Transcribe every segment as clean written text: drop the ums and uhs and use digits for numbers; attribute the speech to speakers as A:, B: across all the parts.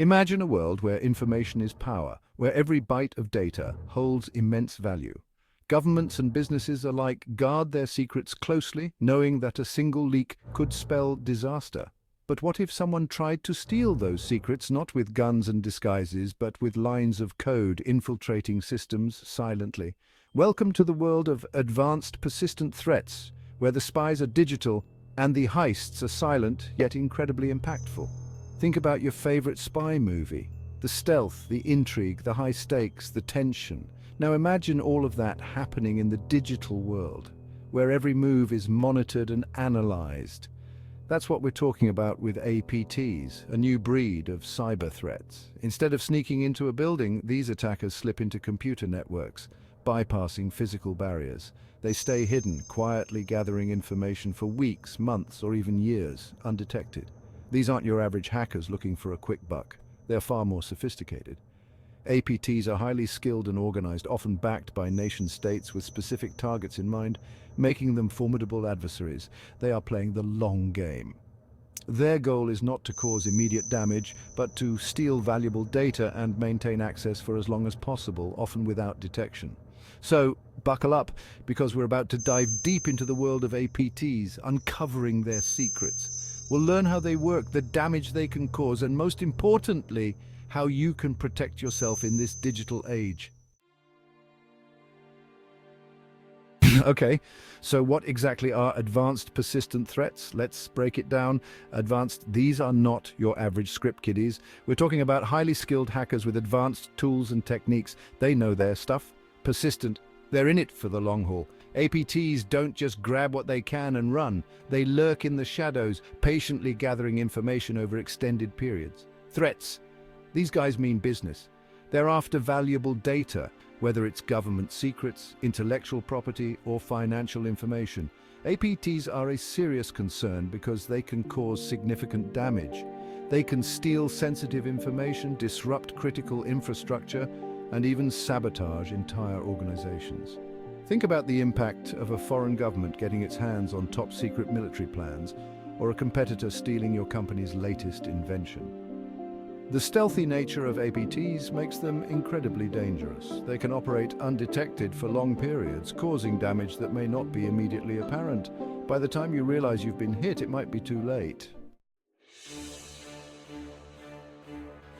A: Imagine a world where information is power, where every byte of data holds immense value. Governments and businesses alike guard their secrets closely, knowing that a single leak could spell disaster. But what if someone tried to steal those secrets, not with guns and disguises, but with lines of code infiltrating systems silently? Welcome to the world of advanced persistent threats, where the spies are digital and the heists are silent yet incredibly impactful. Think about your favorite spy movie. The stealth, the intrigue, the high stakes, the tension. Now imagine all of that happening in the digital world, where every move is monitored and analyzed. That's what we're talking about with APTs, a new breed of cyber threats. Instead of sneaking into a building, these attackers slip into computer networks, bypassing physical barriers. They stay hidden, quietly gathering information for weeks, months, or even years, undetected. These aren't your average hackers looking for a quick buck. They're far more sophisticated. APTs are highly skilled and organized, often backed by nation-states with specific targets in mind, making them formidable adversaries. They are playing the long game. Their goal is not to cause immediate damage, but to steal valuable data and maintain access for as long as possible, often without detection. So, buckle up, because we're about to dive deep into the world of APTs, uncovering their secrets. We'll learn how they work, the damage they can cause, and most importantly, how you can protect yourself in this digital age. Okay, so what exactly are advanced persistent threats? Let's break it down. These are not your average script kiddies. We're talking about highly skilled hackers with advanced tools and techniques. They know their stuff. Persistent, they're in it for the long haul. APTs don't just grab what they can and run. They lurk in the shadows, patiently gathering information over extended periods. Threats, these guys mean business. They're after valuable data, whether it's government secrets, intellectual property, or financial information. APTs are a serious concern because they can cause significant damage. They can steal sensitive information, disrupt critical infrastructure, and even sabotage entire organizations. Think about the impact of a foreign government getting its hands on top-secret military plans, or a competitor stealing your company's latest invention. The stealthy nature of APTs makes them incredibly dangerous. They can operate undetected for long periods, causing damage that may not be immediately apparent. By the time you realize you've been hit, it might be too late.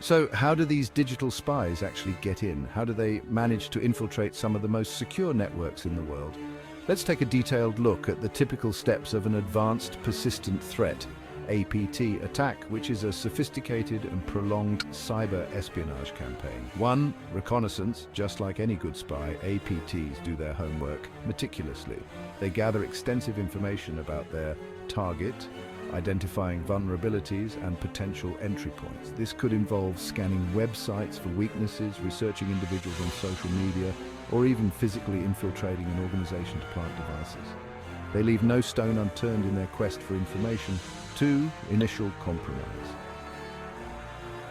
A: So, how do these digital spies actually get in? How do they manage to infiltrate some of the most secure networks in the world? Let's take a detailed look at the typical steps of an advanced persistent threat, APT attack, which is a sophisticated and prolonged cyber espionage campaign. 1. Reconnaissance. Just like any good spy, APTs do their homework meticulously. They gather extensive information about their target, identifying vulnerabilities and potential entry points. This could involve scanning websites for weaknesses, researching individuals on social media, or even physically infiltrating an organization to plant devices. They leave no stone unturned in their quest for information. 2. Initial compromise.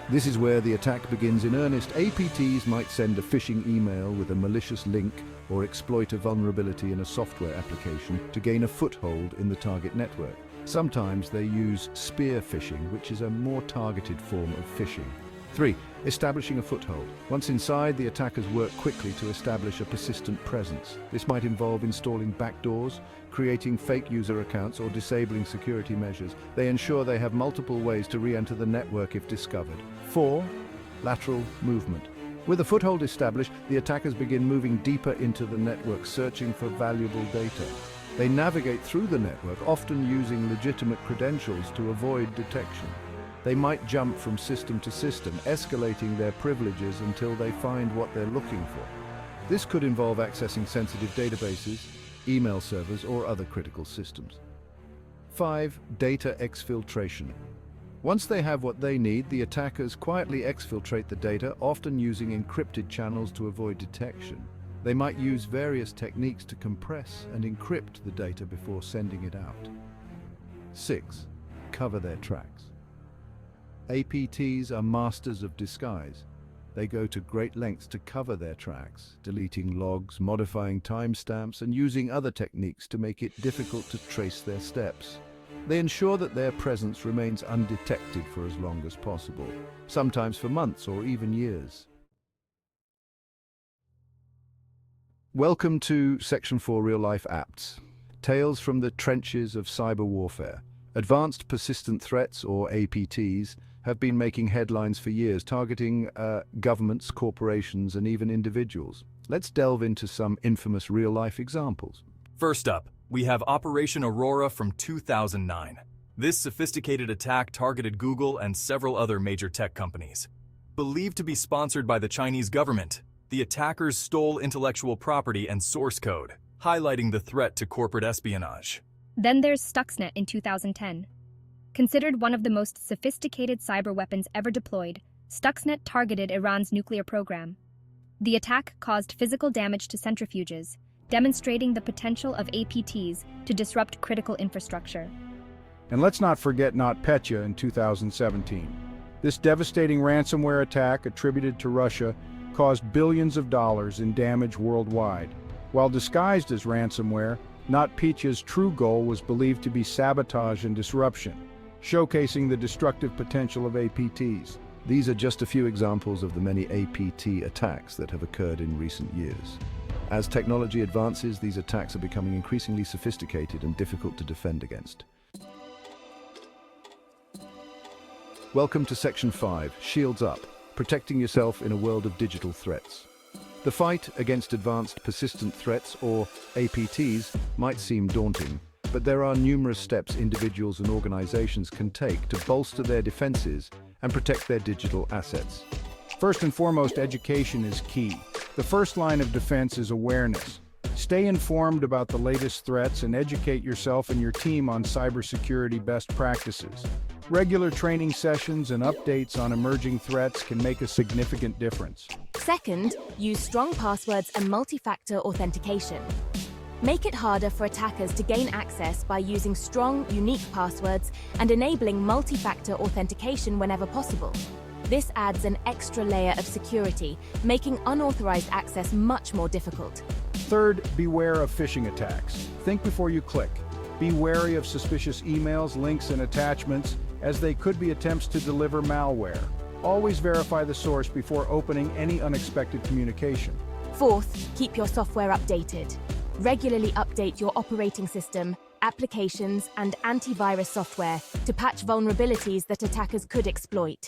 A: This is where the attack begins in earnest. APTs might send a phishing email with a malicious link or exploit a vulnerability in a software application to gain a foothold in the target network. Sometimes they use spear phishing, which is a more targeted form of phishing. 3. Establishing a foothold. Once inside, the attackers work quickly to establish a persistent presence. This might involve installing backdoors, creating fake user accounts, or disabling security measures. They ensure they have multiple ways to re-enter the network if discovered. 4. Lateral movement. With a foothold established, the attackers begin moving deeper into the network, searching for valuable data. They navigate through the network, often using legitimate credentials to avoid detection. They might jump from system to system, escalating their privileges until they find what they're looking for. This could involve accessing sensitive databases, email servers, or other critical systems. 5. Data exfiltration. Once they have what they need, the attackers quietly exfiltrate the data, often using encrypted channels to avoid detection. They might use various techniques to compress and encrypt the data before sending it out. 6. Cover their tracks. APTs are masters of disguise. They go to great lengths to cover their tracks, deleting logs, modifying timestamps, and using other techniques to make it difficult to trace their steps. They ensure that their presence remains undetected for as long as possible, sometimes for months or even years. Welcome to Section 4 Real-Life APTs, tales from the trenches of cyber warfare. Advanced Persistent Threats, or APTs, have been making headlines for years, targeting governments, corporations, and even individuals. Let's delve into some infamous real-life examples.
B: First up, we have Operation Aurora from 2009. This sophisticated attack targeted Google and several other major tech companies. Believed to be sponsored by the Chinese government, the attackers stole intellectual property and source code, highlighting the threat to corporate espionage.
C: Then there's Stuxnet in 2010. Considered one of the most sophisticated cyber weapons ever deployed, Stuxnet targeted Iran's nuclear program. The attack caused physical damage to centrifuges, demonstrating the potential of APTs to disrupt critical infrastructure.
D: And let's not forget NotPetya in 2017. This devastating ransomware attack attributed to Russia caused billions of dollars in damage worldwide. While disguised as ransomware, NotPetya's true goal was believed to be sabotage and disruption, showcasing the destructive potential of APTs.
A: These are just a few examples of the many APT attacks that have occurred in recent years. As technology advances, these attacks are becoming increasingly sophisticated and difficult to defend against. Welcome to Section 5, Shields Up, protecting yourself in a world of digital threats. The fight against advanced persistent threats, or APTs, might seem daunting, but there are numerous steps individuals and organizations can take to bolster their defenses and protect their digital assets.
D: First and foremost, education is key. The first line of defense is awareness. Stay informed about the latest threats and educate yourself and your team on cybersecurity best practices. Regular training sessions and updates on emerging threats can make a significant difference.
E: Second, use strong passwords and multi-factor authentication. Make it harder for attackers to gain access by using strong, unique passwords and enabling multi-factor authentication whenever possible. This adds an extra layer of security, making unauthorized access much more difficult.
D: Third, beware of phishing attacks. Think before you click. Be wary of suspicious emails, links, and attachments, as they could be attempts to deliver malware. Always verify the source before opening any unexpected communication.
E: Fourth, keep your software updated. Regularly update your operating system, applications, and antivirus software to patch vulnerabilities that attackers could exploit.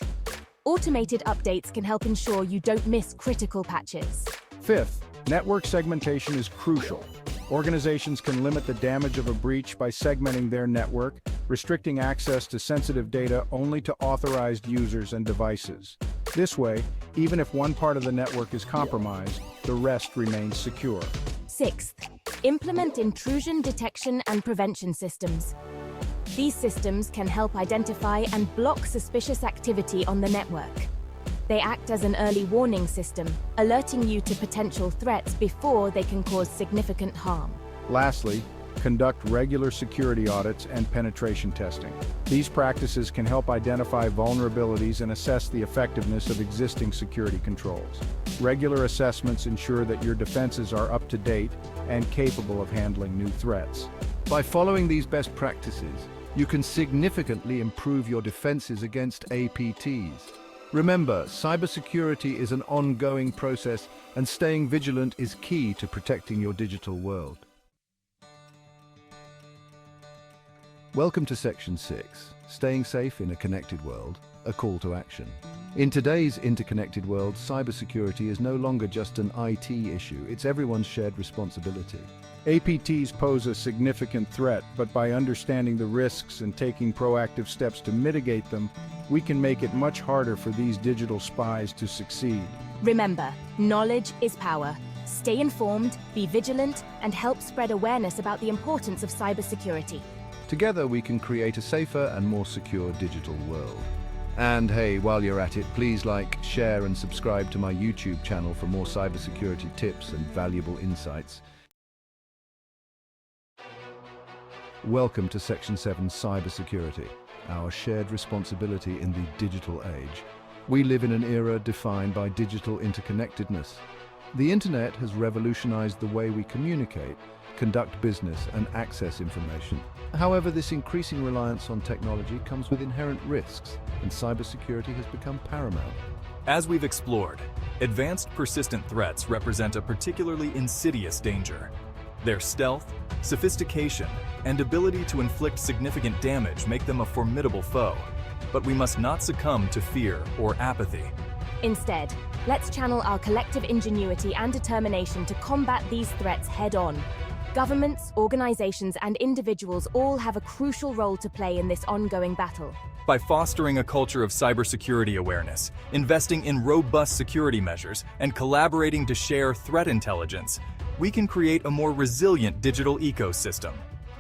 E: Automated updates can help ensure you don't miss critical patches.
D: Fifth, network segmentation is crucial. Organizations can limit the damage of a breach by segmenting their network, restricting access to sensitive data only to authorized users and devices. This way, even if one part of the network is compromised, the rest remains secure.
E: Sixth, implement intrusion detection and prevention systems. These systems can help identify and block suspicious activity on the network. They act as an early warning system, alerting you to potential threats before they can cause significant harm.
D: Lastly, conduct regular security audits and penetration testing. These practices can help identify vulnerabilities and assess the effectiveness of existing security controls. Regular assessments ensure that your defenses are up to date and capable of handling new threats.
A: By following these best practices, you can significantly improve your defenses against APTs. Remember, cybersecurity is an ongoing process, and staying vigilant is key to protecting your digital world. Welcome to Section 6, Staying Safe in a Connected World, a Call to Action. In today's interconnected world, cybersecurity is no longer just an IT issue, it's everyone's shared responsibility.
D: APTs pose a significant threat, but by understanding the risks and taking proactive steps to mitigate them, we can make it much harder for these digital spies to succeed.
E: Remember, knowledge is power. Stay informed, be vigilant, and help spread awareness about the importance of cybersecurity.
A: Together we can create a safer and more secure digital world. And hey, while you're at it, please like, share, and subscribe to my YouTube channel for more cybersecurity tips and valuable insights. Welcome to Section 7 Cybersecurity, our shared responsibility in the digital age. We live in an era defined by digital interconnectedness. The internet has revolutionized the way we communicate, conduct business, and access information. However, this increasing reliance on technology comes with inherent risks, and cybersecurity has become paramount.
B: As we've explored, advanced persistent threats represent a particularly insidious danger. Their stealth, sophistication, and ability to inflict significant damage make them a formidable foe. But we must not succumb to fear or apathy.
E: Instead, let's channel our collective ingenuity and determination to combat these threats head-on. Governments, organizations, and individuals all have a crucial role to play in this ongoing battle.
B: By fostering a culture of cybersecurity awareness, investing in robust security measures, and collaborating to share threat intelligence, we can create a more resilient digital ecosystem.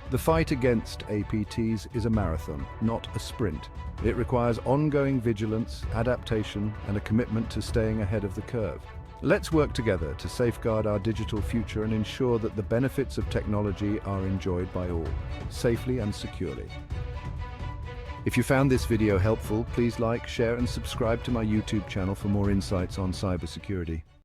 A: The fight against APTs is a marathon, not a sprint. It requires ongoing vigilance, adaptation, and a commitment to staying ahead of the curve. Let's work together to safeguard our digital future and ensure that the benefits of technology are enjoyed by all, safely and securely. If you found this video helpful, please like, share, and subscribe to my YouTube channel for more insights on cybersecurity.